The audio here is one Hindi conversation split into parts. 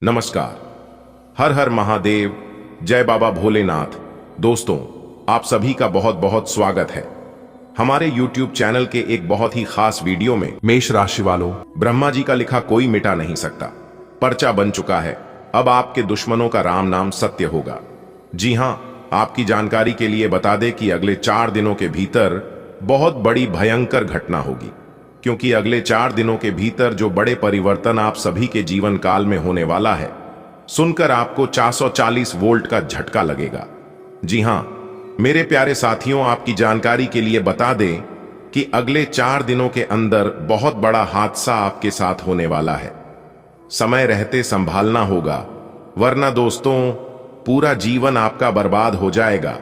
नमस्कार। हर हर महादेव, जय बाबा भोलेनाथ। दोस्तों, आप सभी का बहुत बहुत स्वागत है हमारे YouTube चैनल के एक बहुत ही खास वीडियो में। मेष राशि वालों, ब्रह्मा जी का लिखा कोई मिटा नहीं सकता। पर्चा बन चुका है। अब आपके दुश्मनों का राम नाम सत्य होगा। जी हां, आपकी जानकारी के लिए बता दें कि अगले 4 दिनों के भीतर बहुत बड़ी भयंकर घटना होगी, क्योंकि अगले 4 दिनों के भीतर जो बड़े परिवर्तन आप सभी के जीवन काल में होने वाला है, सुनकर आपको 440 वोल्ट का झटका लगेगा। जी हां मेरे प्यारे साथियों, आपकी जानकारी के लिए बता दें कि अगले 4 दिनों के अंदर बहुत बड़ा हादसा आपके साथ होने वाला है। समय रहते संभालना होगा, वरना दोस्तों पूरा जीवन आपका बर्बाद हो जाएगा।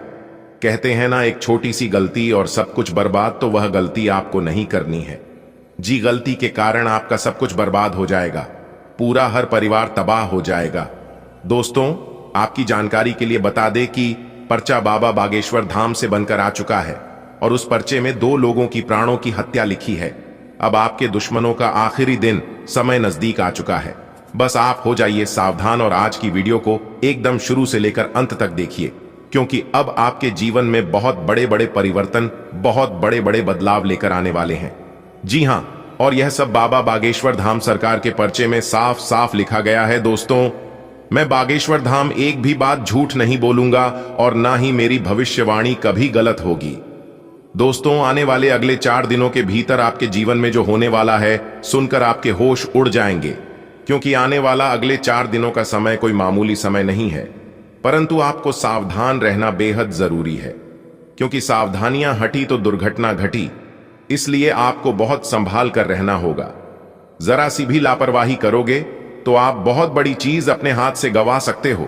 कहते हैं ना, एक छोटी सी गलती और सब कुछ बर्बाद, तो वह गलती आपको नहीं करनी है। जी, गलती के कारण आपका सब कुछ बर्बाद हो जाएगा, पूरा हर परिवार तबाह हो जाएगा। दोस्तों, आपकी जानकारी के लिए बता दें कि पर्चा बाबा बागेश्वर धाम से बनकर आ चुका है और उस पर्चे में 2 लोगों की प्राणों की हत्या लिखी है। अब आपके दुश्मनों का आखिरी दिन, समय नजदीक आ चुका है। बस आप हो जाइए सावधान और आज की वीडियो को एकदम शुरू से लेकर अंत तक देखिए, क्योंकि अब आपके जीवन में बहुत बड़े बड़े परिवर्तन, बहुत बड़े बड़े बदलाव लेकर आने वाले हैं। जी हां, और यह सब बाबा बागेश्वर धाम सरकार के पर्चे में साफ साफ लिखा गया है। दोस्तों, मैं बागेश्वर धाम एक भी बात झूठ नहीं बोलूंगा और ना ही मेरी भविष्यवाणी कभी गलत होगी। दोस्तों, आने वाले अगले 4 दिनों के भीतर आपके जीवन में जो होने वाला है, सुनकर आपके होश उड़ जाएंगे, क्योंकि आने वाला अगले 4 दिनों का समय कोई मामूली समय नहीं है। परंतु आपको सावधान रहना बेहद जरूरी है, क्योंकि सावधानियां हटी तो दुर्घटना घटी। इसलिए आपको बहुत संभाल कर रहना होगा। जरा सी भी लापरवाही करोगे तो आप बहुत बड़ी चीज अपने हाथ से गंवा सकते हो।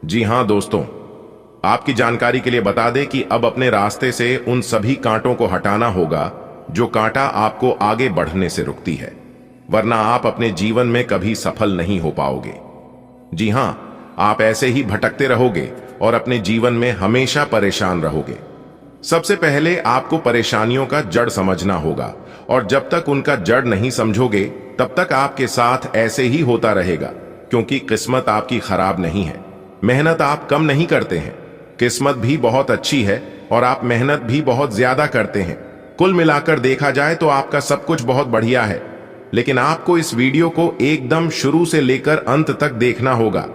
जी हां दोस्तों, आपकी जानकारी के लिए बता दें कि अब अपने रास्ते से उन सभी कांटों को हटाना होगा जो कांटा आपको आगे बढ़ने से रुकती है, वरना आप अपने जीवन में कभी सफल नहीं हो पाओगे। जी हां, आप ऐसे ही भटकते रहोगे और अपने जीवन में हमेशा परेशान रहोगे। सबसे पहले आपको परेशानियों का जड़ समझना होगा, और जब तक उनका जड़ नहीं समझोगे तब तक आपके साथ ऐसे ही होता रहेगा, क्योंकि किस्मत आपकी खराब नहीं है। मेहनत आप कम नहीं करते हैं, किस्मत भी बहुत अच्छी है और आप मेहनत भी बहुत ज्यादा करते हैं। कुल मिलाकर देखा जाए तो आपका सब कुछ बहुत बढ़िया है। लेकिन आपको इस वीडियो को एकदम शुरू से लेकर अंत तक देखना होगा।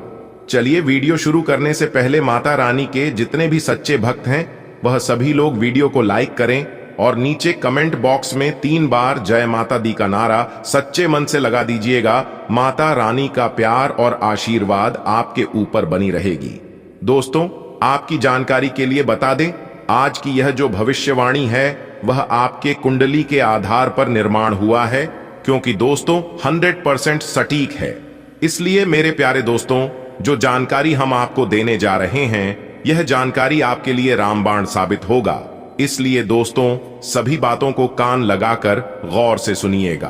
चलिए, वीडियो शुरू करने से पहले माता रानी के जितने भी सच्चे भक्त हैं, वह सभी लोग वीडियो को लाइक करें और नीचे कमेंट बॉक्स में 3 बार जय माता दी का नारा सच्चे मन से लगा दीजिएगा। माता रानी का प्यार और आशीर्वाद आपके ऊपर बनी रहेगी। दोस्तों, आपकी जानकारी के लिए बता दें, आज की यह जो भविष्यवाणी है वह आपके कुंडली के आधार पर निर्माण हुआ है, क्योंकि दोस्तों 100% सटीक है। इसलिए मेरे प्यारे दोस्तों, जो जानकारी हम आपको देने जा रहे हैं, यह जानकारी आपके लिए रामबाण साबित होगा। इसलिए दोस्तों, सभी बातों को कान लगाकर गौर से सुनिएगा,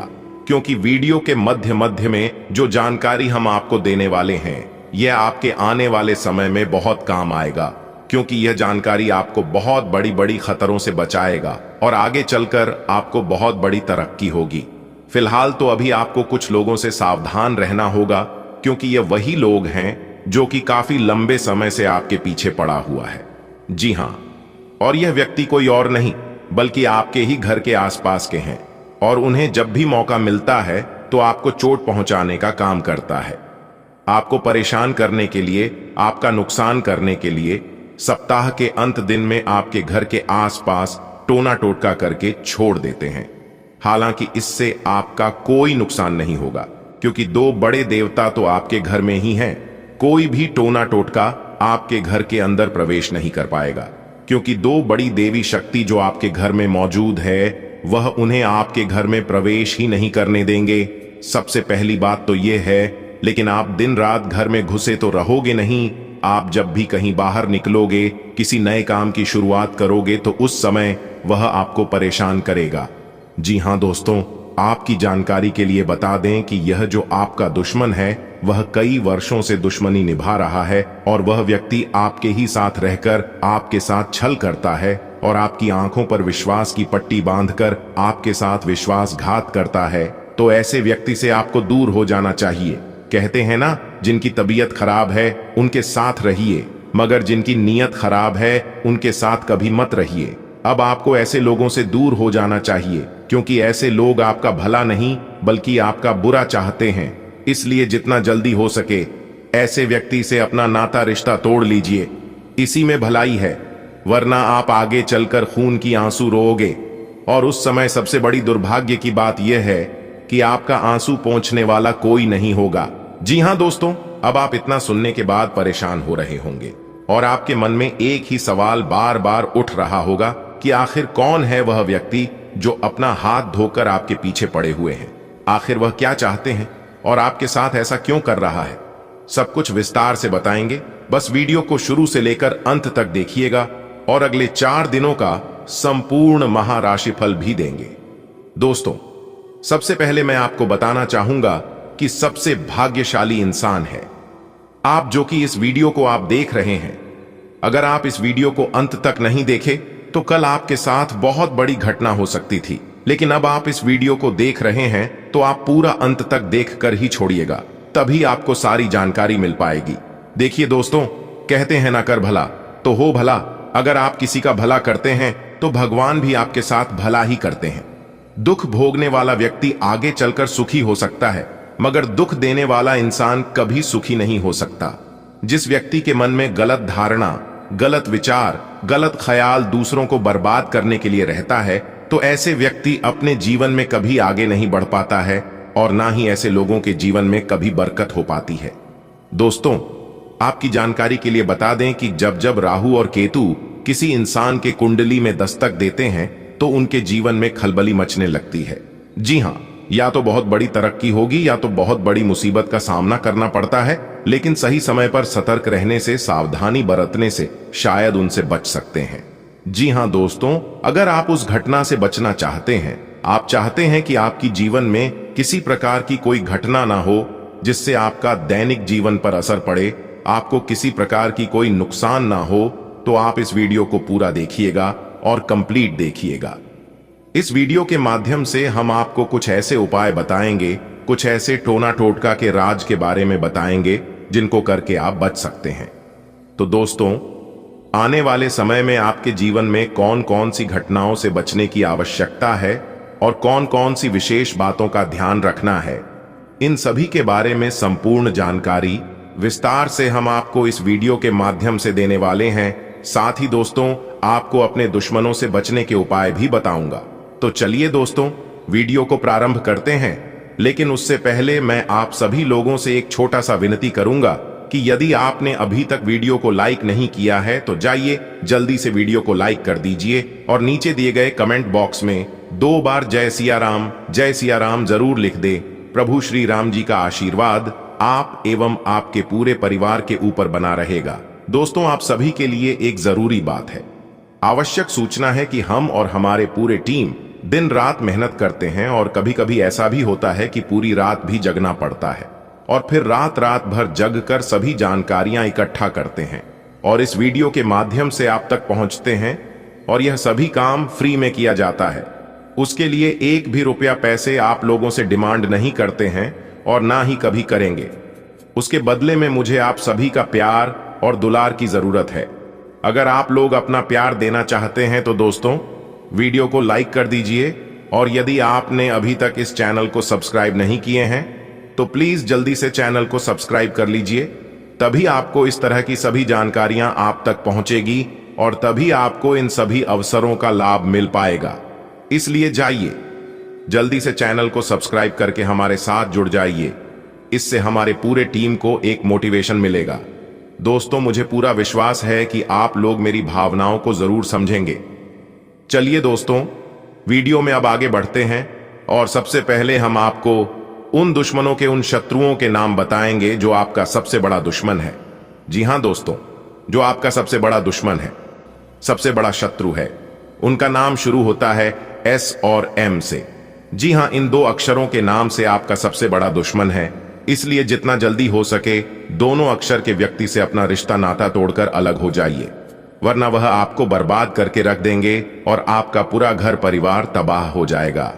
क्योंकि वीडियो के मध्य मध्य में जो जानकारी हम आपको देने वाले हैं, यह आपके आने वाले समय में बहुत काम आएगा, क्योंकि यह जानकारी आपको बहुत बड़ी बड़ी खतरों से बचाएगा और आगे चलकर आपको बहुत बड़ी तरक्की होगी। फिलहाल तो अभी आपको कुछ लोगों से सावधान रहना होगा, क्योंकि ये वही लोग हैं जो कि काफी लंबे समय से आपके पीछे पड़ा हुआ है। जी हां, और यह व्यक्ति कोई और नहीं बल्कि आपके ही घर के आसपास के हैं, और उन्हें जब भी मौका मिलता है तो आपको चोट पहुंचाने का काम करता है। आपको परेशान करने के लिए, आपका नुकसान करने के लिए सप्ताह के अंत दिन में आपके घर के आसपास टोना टोटका करके छोड़ देते हैं। हालांकि इससे आपका कोई नुकसान नहीं होगा, क्योंकि 2 बड़े देवता तो आपके घर में ही हैं। कोई भी टोना टोटका आपके घर के अंदर प्रवेश नहीं कर पाएगा, क्योंकि 2 बड़ी देवी शक्ति जो आपके घर में मौजूद है, वह उन्हें आपके घर में प्रवेश ही नहीं करने देंगे। सबसे पहली बात तो यह है, लेकिन आप दिन रात घर में घुसे तो रहोगे नहीं। आप जब भी कहीं बाहर निकलोगे, किसी नए काम की शुरुआत करोगे, तो उस समय वह आपको परेशान करेगा। जी हां दोस्तों, आपकी जानकारी के लिए बता दें कि यह जो आपका दुश्मन है, वह कई वर्षों से दुश्मनी निभा रहा है, और वह व्यक्ति आपके ही साथ रहकर आपके साथ छल करता है और आपकी आंखों पर विश्वास की पट्टी बांधकर आपके साथ विश्वासघात करता है। तो ऐसे व्यक्ति से आपको दूर हो जाना चाहिए, कहते हैं ना, जिनकी तबीयत खराब है उनके साथ रहिए, मगर जिनकी नीयत खराब है उनके साथ कभी मत रहिए। अब आपको ऐसे लोगों से दूर हो जाना चाहिए, क्योंकि ऐसे लोग आपका भला नहीं बल्कि आपका बुरा चाहते हैं। इसलिए जितना जल्दी हो सके ऐसे व्यक्ति से अपना नाता रिश्ता तोड़ लीजिए, इसी में भलाई है। वरना आप आगे चलकर खून की आंसू रोओगे, और उस समय सबसे बड़ी दुर्भाग्य की बात यह है कि आपका आंसू पोंछने वाला कोई नहीं होगा। जी हां दोस्तों, अब आप इतना सुनने के बाद परेशान हो रहे होंगे और आपके मन में एक ही सवाल बार बार उठ रहा होगा कि आखिर कौन है वह व्यक्ति जो अपना हाथ धोकर आपके पीछे पड़े हुए हैं। आखिर वह क्या चाहते हैं और आपके साथ ऐसा क्यों कर रहा है। सब कुछ विस्तार से बताएंगे, बस वीडियो को शुरू से लेकर अंत तक देखिएगा और अगले 4 दिनों का संपूर्ण महाराशिफल भी देंगे। दोस्तों, सबसे पहले मैं आपको बताना चाहूंगा कि सबसे भाग्यशाली इंसान है आप, जो कि इस वीडियो को आप देख रहे हैं। अगर आप इस वीडियो को अंत तक नहीं देखे तो कल आपके साथ बहुत बड़ी घटना हो सकती थी, लेकिन अब आप इस वीडियो को देख रहे हैं तो आप पूरा अंत तक देख कर ही छोड़िएगा, तभी आपको सारी जानकारी मिल पाएगी। देखिए दोस्तों, कहते हैं ना, कर भला तो हो भला। अगर आप किसी का भला करते हैं तो भगवान भी आपके साथ भला ही करते हैं। दुख भोगने वाला व्यक्ति आगे चलकर सुखी हो सकता है, मगर दुख देने वाला इंसान कभी सुखी नहीं हो सकता। जिस व्यक्ति के मन में गलत धारणा, गलत विचार, गलत ख्याल दूसरों को बर्बाद करने के लिए रहता है, तो ऐसे व्यक्ति अपने जीवन में कभी आगे नहीं बढ़ पाता है और ना ही ऐसे लोगों के जीवन में कभी बरकत हो पाती है। दोस्तों, आपकी जानकारी के लिए बता दें कि जब जब राहु और केतु किसी इंसान के कुंडली में दस्तक देते हैं तो उनके जीवन में खलबली मचने लगती है। जी हां, या तो बहुत बड़ी तरक्की होगी या तो बहुत बड़ी मुसीबत का सामना करना पड़ता है, लेकिन सही समय पर सतर्क रहने से, सावधानी बरतने से शायद उनसे बच सकते हैं। जी हां दोस्तों, अगर आप उस घटना से बचना चाहते हैं, आप चाहते हैं कि आपकी जीवन में किसी प्रकार की कोई घटना ना हो जिससे आपका दैनिक जीवन पर असर पड़े, आपको किसी प्रकार की कोई नुकसान ना हो, तो आप इस वीडियो को पूरा देखिएगा और कंप्लीट देखिएगा। इस वीडियो के माध्यम से हम आपको कुछ ऐसे उपाय बताएंगे, कुछ ऐसे टोना टोटका के राज के बारे में बताएंगे जिनको करके आप बच सकते हैं। तो दोस्तों, आने वाले समय में आपके जीवन में कौन कौन सी घटनाओं से बचने की आवश्यकता है और कौन कौन सी विशेष बातों का ध्यान रखना है, इन सभी के बारे में संपूर्ण जानकारी विस्तार से हम आपको इस वीडियो के माध्यम से देने वाले हैं। साथ ही दोस्तों, आपको अपने दुश्मनों से बचने के उपाय भी बताऊंगा। तो चलिए दोस्तों, वीडियो को प्रारंभ करते हैं। लेकिन उससे पहले मैं आप सभी लोगों से एक छोटा सा विनती करूंगा कि यदि आपने अभी तक वीडियो को लाइक नहीं किया है तो जाइए जल्दी से वीडियो को लाइक कर दीजिए और नीचे दिए गए कमेंट बॉक्स में 2 बार जय सिया राम जरूर लिख दे। प्रभु श्री राम जी का आशीर्वाद आप एवं आपके पूरे परिवार के ऊपर बना रहेगा। दोस्तों, आप सभी के लिए एक जरूरी बात है, आवश्यक सूचना है कि हम और हमारे पूरे टीम दिन रात मेहनत करते हैं और कभी कभी ऐसा भी होता है कि पूरी रात भी जगना पड़ता है और फिर रात भर जग कर सभी जानकारियां इकट्ठा करते हैं और इस वीडियो के माध्यम से आप तक पहुंचते हैं, और यह सभी काम फ्री में किया जाता है। उसके लिए 1 भी रुपया पैसे आप लोगों से डिमांड नहीं करते हैं और ना ही कभी करेंगे। उसके बदले में मुझे आप सभी का प्यार और दुलार की जरूरत है। अगर आप लोग अपना प्यार देना चाहते हैं तो दोस्तों, वीडियो को लाइक कर दीजिए, और यदि आपने अभी तक इस चैनल को सब्सक्राइब नहीं किए हैं तो प्लीज जल्दी से चैनल को सब्सक्राइब कर लीजिए। तभी आपको इस तरह की सभी जानकारियां आप तक पहुंचेगी और तभी आपको इन सभी अवसरों का लाभ मिल पाएगा। इसलिए जाइए जल्दी से चैनल को सब्सक्राइब करके हमारे साथ जुड़ जाइए। इससे हमारे पूरे टीम को एक मोटिवेशन मिलेगा। दोस्तों, मुझे पूरा विश्वास है कि आप लोग मेरी भावनाओं को जरूर समझेंगे। चलिए दोस्तों, वीडियो में अब आगे बढ़ते हैं और सबसे पहले हम आपको उन दुश्मनों के, उन शत्रुओं के नाम बताएंगे जो आपका सबसे बड़ा दुश्मन है। जी हां दोस्तों, जो आपका सबसे बड़ा दुश्मन है, सबसे बड़ा शत्रु है, उनका नाम शुरू होता है S और M से। जी हां, इन 2 अक्षरों के नाम से आपका सबसे बड़ा दुश्मन है। इसलिए जितना जल्दी हो सके दोनों अक्षर के व्यक्ति से अपना रिश्ता नाता तोड़कर अलग हो जाइए, वरना वह आपको बर्बाद करके रख देंगे और आपका पूरा घर परिवार तबाह हो जाएगा।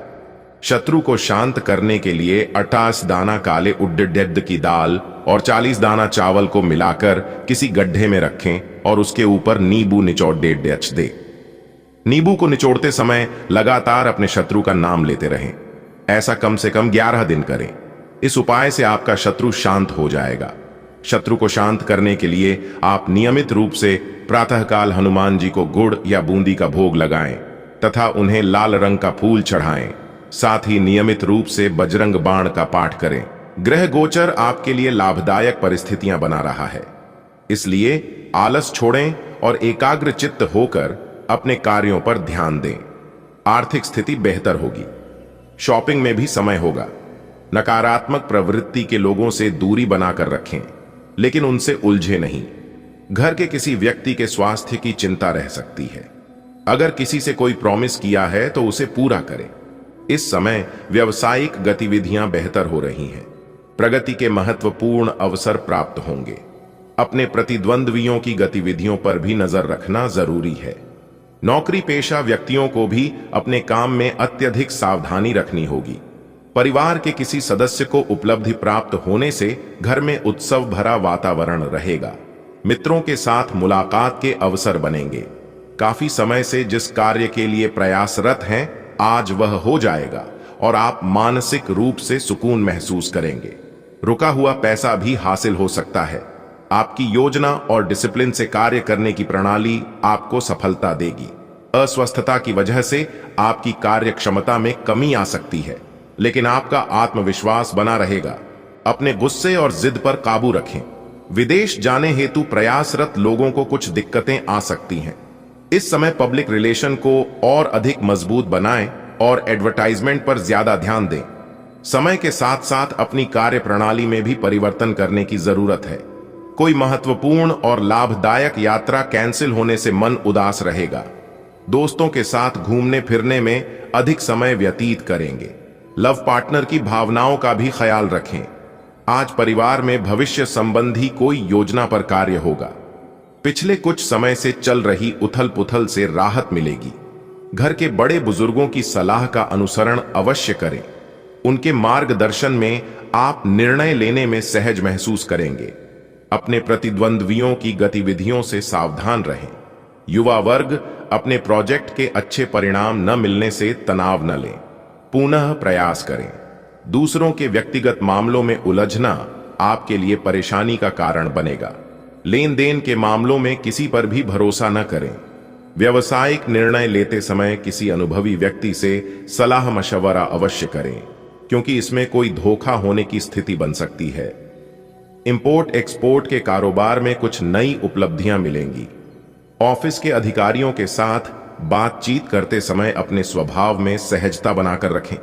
शत्रु को शांत करने के लिए 28 दाना काले उड़द की दाल और 40 दाना चावल को मिलाकर किसी गड्ढे में रखें और उसके ऊपर नींबू निचोड़ दे। नींबू को निचोड़ते समय लगातार अपने शत्रु का नाम लेते रहें। ऐसा कम से कम 11 दिन करें। इस उपाय से आपका शत्रु शांत हो जाएगा। शत्रु को शांत करने के लिए आप नियमित रूप से प्रातःकाल हनुमान जी को गुड़ या बूंदी का भोग लगाएं तथा उन्हें लाल रंग का फूल चढ़ाएं। साथ ही नियमित रूप से बजरंग बाण का पाठ करें। ग्रह गोचर आपके लिए लाभदायक परिस्थितियां बना रहा है, इसलिए आलस छोड़ें और एकाग्र चित्त होकर अपने कार्यों पर ध्यान दें। आर्थिक स्थिति बेहतर होगी। शॉपिंग में भी समय होगा। नकारात्मक प्रवृत्ति के लोगों से दूरी बनाकर रखें, लेकिन उनसे उलझे नहीं। घर के किसी व्यक्ति के स्वास्थ्य की चिंता रह सकती है। अगर किसी से कोई प्रॉमिस किया है तो उसे पूरा करें। इस समय व्यावसायिक गतिविधियां बेहतर हो रही हैं। प्रगति के महत्वपूर्ण अवसर प्राप्त होंगे। अपने प्रतिद्वंद्वियों की गतिविधियों पर भी नजर रखना जरूरी है। नौकरी पेशा व्यक्तियों को भी अपने काम में अत्यधिक सावधानी रखनी होगी। परिवार के किसी सदस्य को उपलब्धि प्राप्त होने से घर में उत्सव भरा वातावरण रहेगा। मित्रों के साथ मुलाकात के अवसर बनेंगे। काफी समय से जिस कार्य के लिए प्रयासरत हैं, आज वह हो जाएगा और आप मानसिक रूप से सुकून महसूस करेंगे। रुका हुआ पैसा भी हासिल हो सकता है। आपकी योजना और डिसिप्लिन से कार्य करने की प्रणाली आपको सफलता देगी। अस्वस्थता की वजह से आपकी कार्य क्षमता में कमी आ सकती है, लेकिन आपका आत्मविश्वास बना रहेगा। अपने गुस्से और जिद पर काबू रखें। विदेश जाने हेतु प्रयासरत लोगों को कुछ दिक्कतें आ सकती हैं। इस समय पब्लिक रिलेशन को और अधिक मजबूत बनाएं और एडवर्टाइजमेंट पर ज्यादा ध्यान दें। समय के साथ साथ अपनी कार्य प्रणाली में भी परिवर्तन करने की जरूरत है। कोई महत्वपूर्ण और लाभदायक यात्रा कैंसिल होने से मन उदास रहेगा। दोस्तों के साथ घूमने फिरने में अधिक समय व्यतीत करेंगे। लव पार्टनर की भावनाओं का भी ख्याल रखें। आज परिवार में भविष्य संबंधी कोई योजना पर कार्य होगा। पिछले कुछ समय से चल रही उथल पुथल से राहत मिलेगी। घर के बड़े बुजुर्गों की सलाह का अनुसरण अवश्य करें। उनके मार्गदर्शन में आप निर्णय लेने में सहज महसूस करेंगे। अपने प्रतिद्वंद्वियों की गतिविधियों से सावधान रहें। युवा वर्ग अपने प्रोजेक्ट के अच्छे परिणाम न मिलने से तनाव न लें। पुनः प्रयास करें। दूसरों के व्यक्तिगत मामलों में उलझना आपके लिए परेशानी का कारण बनेगा। लेन देन के मामलों में किसी पर भी भरोसा न करें। व्यावसायिक निर्णय लेते समय किसी अनुभवी व्यक्ति से सलाह मशवरा अवश्य करें, क्योंकि इसमें कोई धोखा होने की स्थिति बन सकती है। इंपोर्ट एक्सपोर्ट के कारोबार में कुछ नई उपलब्धियां मिलेंगी। ऑफिस के अधिकारियों के साथ बातचीत करते समय अपने स्वभाव में सहजता बनाकर रखें।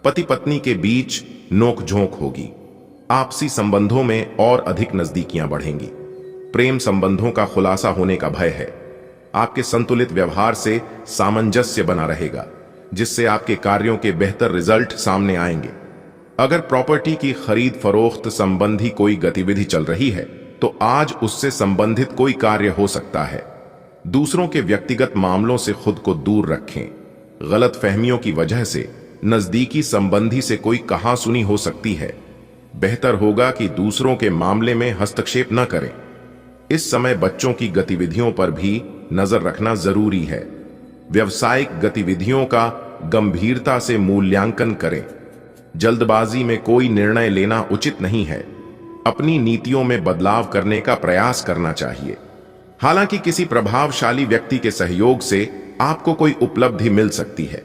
पति पत्नी के बीच नोकझोंक होगी। आपसी संबंधों में और अधिक नजदीकियां बढ़ेंगी। प्रेम संबंधों का खुलासा होने का भय है। आपके संतुलित व्यवहार से सामंजस्य बना रहेगा, जिससे आपके कार्यों के बेहतर रिजल्ट सामने आएंगे। अगर प्रॉपर्टी की खरीद फरोख्त संबंधी कोई गतिविधि चल रही है, तो आज उससे संबंधित कोई कार्य हो सकता है। दूसरों के व्यक्तिगत मामलों से खुद को दूर रखें। गलत फहमियों की वजह से नजदीकी संबंधी से कोई कहासुनी हो सकती है। बेहतर होगा कि दूसरों के मामले में हस्तक्षेप न करें। इस समय बच्चों की गतिविधियों पर भी नजर रखना जरूरी है। व्यावसायिक गतिविधियों का गंभीरता से मूल्यांकन करें। जल्दबाजी में कोई निर्णय लेना उचित नहीं है। अपनी नीतियों में बदलाव करने का प्रयास करना चाहिए। हालांकि किसी प्रभावशाली व्यक्ति के सहयोग से आपको कोई उपलब्धि मिल सकती है।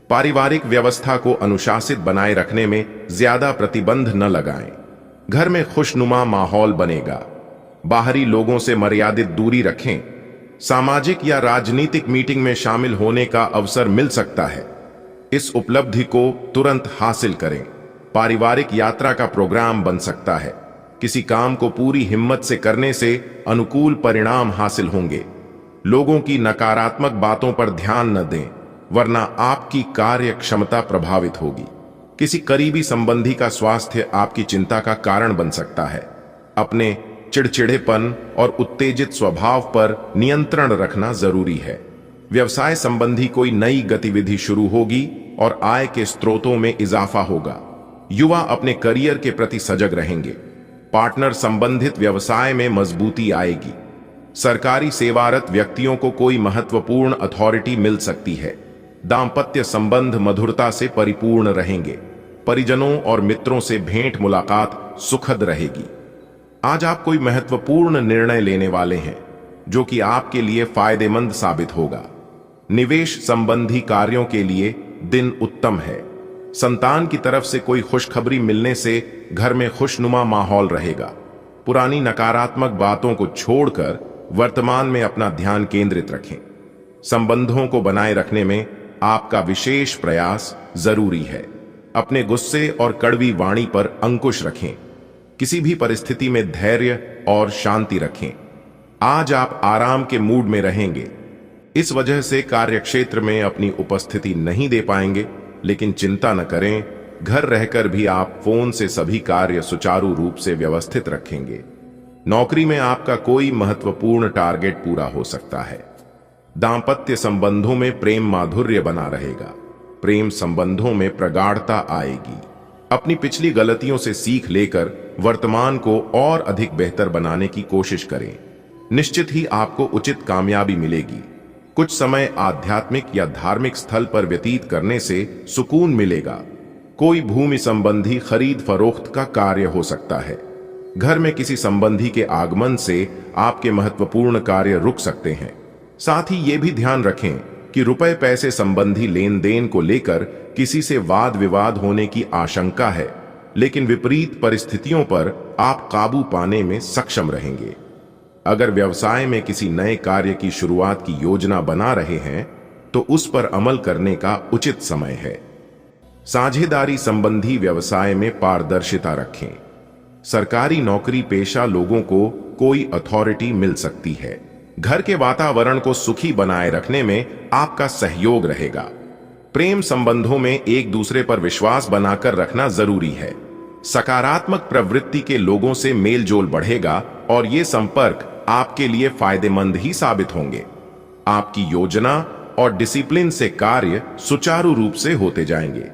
पारिवारिक व्यवस्था को अनुशासित बनाए रखने में ज्यादा प्रतिबंध न लगाएं। घर में खुशनुमा माहौल बनेगा। बाहरी लोगों से मर्यादित दूरी रखें। सामाजिक या राजनीतिक मीटिंग में शामिल होने का अवसर मिल सकता है। इस उपलब्धि को तुरंत हासिल करें। पारिवारिक यात्रा का प्रोग्राम बन सकता है। किसी काम को पूरी हिम्मत से करने से अनुकूल परिणाम हासिल होंगे। लोगों की नकारात्मक बातों पर ध्यान न दें, वरना आपकी कार्य क्षमता प्रभावित होगी। किसी करीबी संबंधी का स्वास्थ्य आपकी चिंता का कारण बन सकता है। अपने चिड़चिड़ेपन और उत्तेजित स्वभाव पर नियंत्रण रखना जरूरी है। व्यवसाय संबंधी कोई नई गतिविधि शुरू होगी और आय के स्रोतों में इजाफा होगा। युवा अपने करियर के प्रति सजग रहेंगे। पार्टनर संबंधित व्यवसाय में मजबूती आएगी। सरकारी सेवारत व्यक्तियों को कोई महत्वपूर्ण अथॉरिटी मिल सकती है। दाम्पत्य संबंध मधुरता से परिपूर्ण रहेंगे। परिजनों और मित्रों से भेंट मुलाकात सुखद रहेगी। आज आप कोई महत्वपूर्ण निर्णय लेने वाले हैं जो कि आपके लिए फायदेमंद साबित होगा। निवेश संबंधी कार्यों के लिए दिन उत्तम है। संतान की तरफ से कोई खुशखबरी मिलने से घर में खुशनुमा माहौल रहेगा। पुरानी नकारात्मक बातों को छोड़कर वर्तमान में अपना ध्यान केंद्रित रखें। संबंधों को बनाए रखने में आपका विशेष प्रयास जरूरी है। अपने गुस्से और कड़वी वाणी पर अंकुश रखें। किसी भी परिस्थिति में धैर्य और शांति रखें। आज आप आराम के मूड में रहेंगे। इस वजह से कार्यक्षेत्र में अपनी उपस्थिति नहीं दे पाएंगे, लेकिन चिंता न करें, घर रहकर भी आप फोन से सभी कार्य सुचारू रूप से व्यवस्थित रखेंगे। नौकरी में आपका कोई महत्वपूर्ण टारगेट पूरा हो सकता है। दाम्पत्य संबंधों में प्रेम माधुर्य बना रहेगा। प्रेम संबंधों में प्रगाढ़ता आएगी। अपनी पिछली गलतियों से सीख लेकर वर्तमान को और अधिक बेहतर बनाने की कोशिश करें। निश्चित ही आपको उचित कामयाबी मिलेगी। कुछ समय आध्यात्मिक या धार्मिक स्थल पर व्यतीत करने से सुकून मिलेगा। कोई भूमि संबंधी खरीद फरोख्त का कार्य हो सकता है। घर में किसी संबंधी के आगमन से आपके महत्वपूर्ण कार्य रुक सकते हैं। साथ ही ये भी ध्यान रखें कि रुपए पैसे संबंधी लेन देन को लेकर किसी से वाद विवाद होने की आशंका है, लेकिन विपरीत परिस्थितियों पर आप काबू पाने में सक्षम रहेंगे। अगर व्यवसाय में किसी नए कार्य की शुरुआत की योजना बना रहे हैं तो उस पर अमल करने का उचित समय है। साझेदारी संबंधी व्यवसाय में पारदर्शिता रखें। सरकारी नौकरी पेशा लोगों को कोई अथॉरिटी मिल सकती है। घर के वातावरण को सुखी बनाए रखने में आपका सहयोग रहेगा। प्रेम संबंधों में एक दूसरे पर विश्वास बनाकर रखना जरूरी है। सकारात्मक प्रवृत्ति के लोगों से मेल जोल बढ़ेगा और ये संपर्क आपके लिए फायदेमंद ही साबित होंगे। आपकी योजना और डिसिप्लिन से कार्य सुचारू रूप से होते जाएंगे।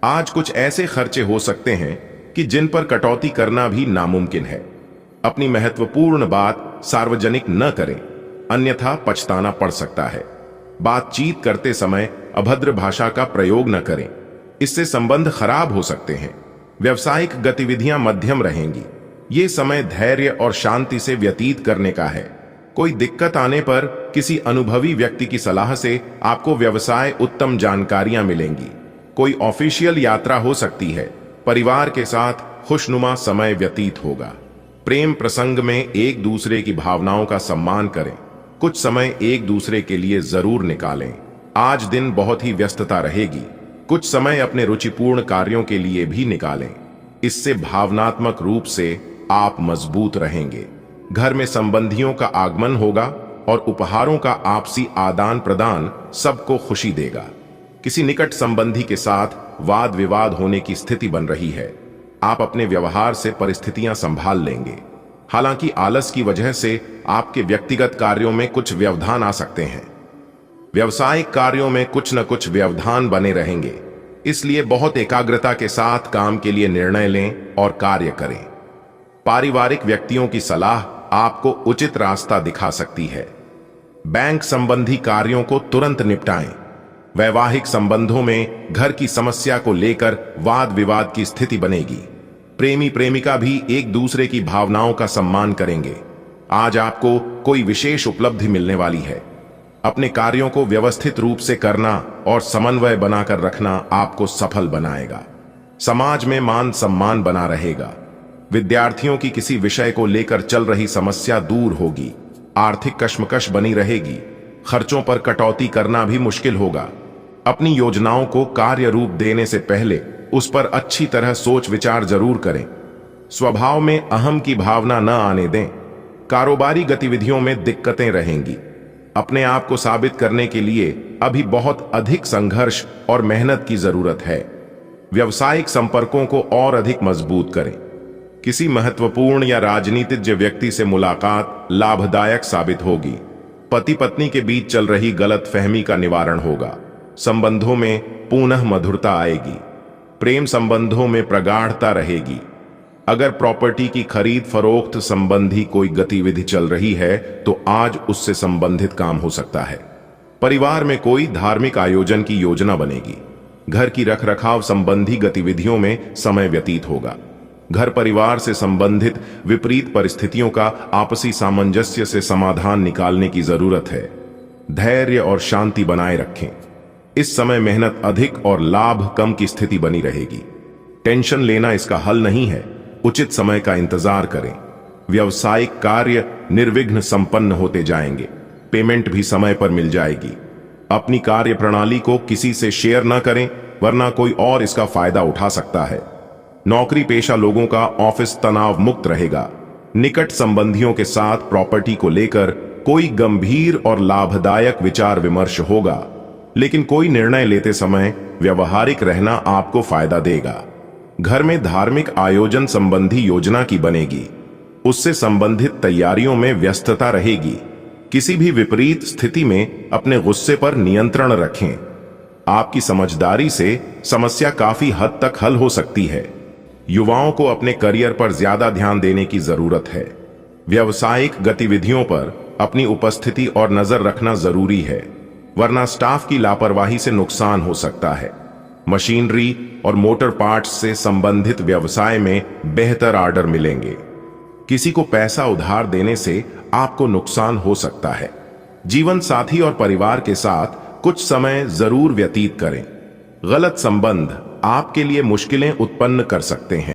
आज कुछ ऐसे खर्चे हो सकते हैं कि जिन पर कटौती करना भी नामुमकिन है। अपनी महत्वपूर्ण बात सार्वजनिक न करें, अन्यथा पछताना पड़ सकता है। बातचीत करते समय अभद्र भाषा का प्रयोग न करें, इससे संबंध खराब हो सकते हैं। व्यावसायिक गतिविधियां मध्यम रहेंगी। ये समय धैर्य और शांति से व्यतीत करने का है। कोई दिक्कत आने पर किसी अनुभवी व्यक्ति की सलाह से आपको व्यवसाय उत्तम जानकारियां मिलेंगी। कोई ऑफिशियल यात्रा हो सकती है। परिवार के साथ खुशनुमा समय व्यतीत होगा। प्रेम प्रसंग में एक दूसरे की भावनाओं का सम्मान करें। कुछ समय एक दूसरे के लिए जरूर निकालें। आज दिन बहुत ही व्यस्तता रहेगी। कुछ समय अपने रुचिपूर्ण कार्यों के लिए भी निकालें। इससे भावनात्मक रूप से आप मजबूत रहेंगे। घर में संबंधियों का आगमन होगा और उपहारों का आपसी आदान प्रदान सबको खुशी देगा। किसी निकट संबंधी के साथ वाद विवाद होने की स्थिति बन रही है। आप अपने व्यवहार से परिस्थितियां संभाल लेंगे। हालांकि आलस की वजह से आपके व्यक्तिगत कार्यों में कुछ व्यवधान आ सकते हैं। व्यवसायिक कार्यों में कुछ न कुछ व्यवधान बने रहेंगे, इसलिए बहुत एकाग्रता के साथ काम के लिए निर्णय लें और कार्य करें। पारिवारिक व्यक्तियों की सलाह आपको उचित रास्ता दिखा सकती है। बैंक संबंधी कार्यों को तुरंत निपटाएं। वैवाहिक संबंधों में घर की समस्या को लेकर वाद विवाद की स्थिति बनेगी। प्रेमी प्रेमिका भी एक दूसरे की भावनाओं का सम्मान करेंगे। आज आपको कोई विशेष उपलब्धि मिलने वाली है। अपने कार्यों को व्यवस्थित रूप से करना और समन्वय बनाकर रखना आपको सफल बनाएगा। समाज में मान सम्मान बना रहेगा। विद्यार्थियों की किसी विषय को लेकर चल रही समस्या दूर होगी। आर्थिक कश्मकश बनी रहेगी। खर्चों पर कटौती करना भी मुश्किल होगा। अपनी योजनाओं को कार्य रूप देने से पहले उस पर अच्छी तरह सोच विचार जरूर करें। स्वभाव में अहम की भावना न आने दें। कारोबारी गतिविधियों में दिक्कतें रहेंगी। अपने आप को साबित करने के लिए अभी बहुत अधिक संघर्ष और मेहनत की जरूरत है। व्यावसायिक संपर्कों को और अधिक मजबूत करें। किसी महत्वपूर्ण या राजनीतिज्ञ व्यक्ति से मुलाकात लाभदायक साबित होगी। पति पत्नी के बीच चल रही गलतफहमी का निवारण होगा। संबंधों में पुनः मधुरता आएगी। प्रेम संबंधों में प्रगाढ़ता रहेगी। अगर प्रॉपर्टी की खरीद फरोख्त संबंधी कोई गतिविधि चल रही है तो आज उससे संबंधित काम हो सकता है। परिवार में कोई धार्मिक आयोजन की योजना बनेगी। घर की रखरखाव संबंधी गतिविधियों में समय व्यतीत होगा। घर परिवार से संबंधित विपरीत परिस्थितियों का आपसी सामंजस्य से समाधान निकालने की जरूरत है। धैर्य और शांति बनाए रखें। इस समय मेहनत अधिक और लाभ कम की स्थिति बनी रहेगी। टेंशन लेना इसका हल नहीं है। उचित समय का इंतजार करें। व्यावसायिक कार्य निर्विघ्न संपन्न होते जाएंगे। पेमेंट भी समय पर मिल जाएगी। अपनी कार्य प्रणाली को किसी से शेयर न करें, वरना कोई और इसका फायदा उठा सकता है। नौकरी पेशा लोगों का ऑफिस तनाव मुक्त रहेगा। निकट संबंधियों के साथ प्रॉपर्टी को लेकर कोई गंभीर और लाभदायक विचार विमर्श होगा, लेकिन कोई निर्णय लेते समय व्यवहारिक रहना आपको फायदा देगा। घर में धार्मिक आयोजन संबंधी योजना की बनेगी। उससे संबंधित तैयारियों में व्यस्तता रहेगी। किसी भी विपरीत स्थिति में अपने गुस्से पर नियंत्रण रखें। आपकी समझदारी से समस्या काफी हद तक हल हो सकती है। युवाओं को अपने करियर पर ज्यादा ध्यान देने की जरूरत है। व्यावसायिक गतिविधियों पर अपनी उपस्थिति और नजर रखना जरूरी है, वरना स्टाफ की लापरवाही से नुकसान हो सकता है। मशीनरी और मोटर पार्ट्स से संबंधित व्यवसाय में बेहतर ऑर्डर मिलेंगे। किसी को पैसा उधार देने से आपको नुकसान हो सकता है। जीवन साथी और परिवार के साथ कुछ समय जरूर व्यतीत करें। गलत संबंध आपके लिए मुश्किलें उत्पन्न कर सकते हैं।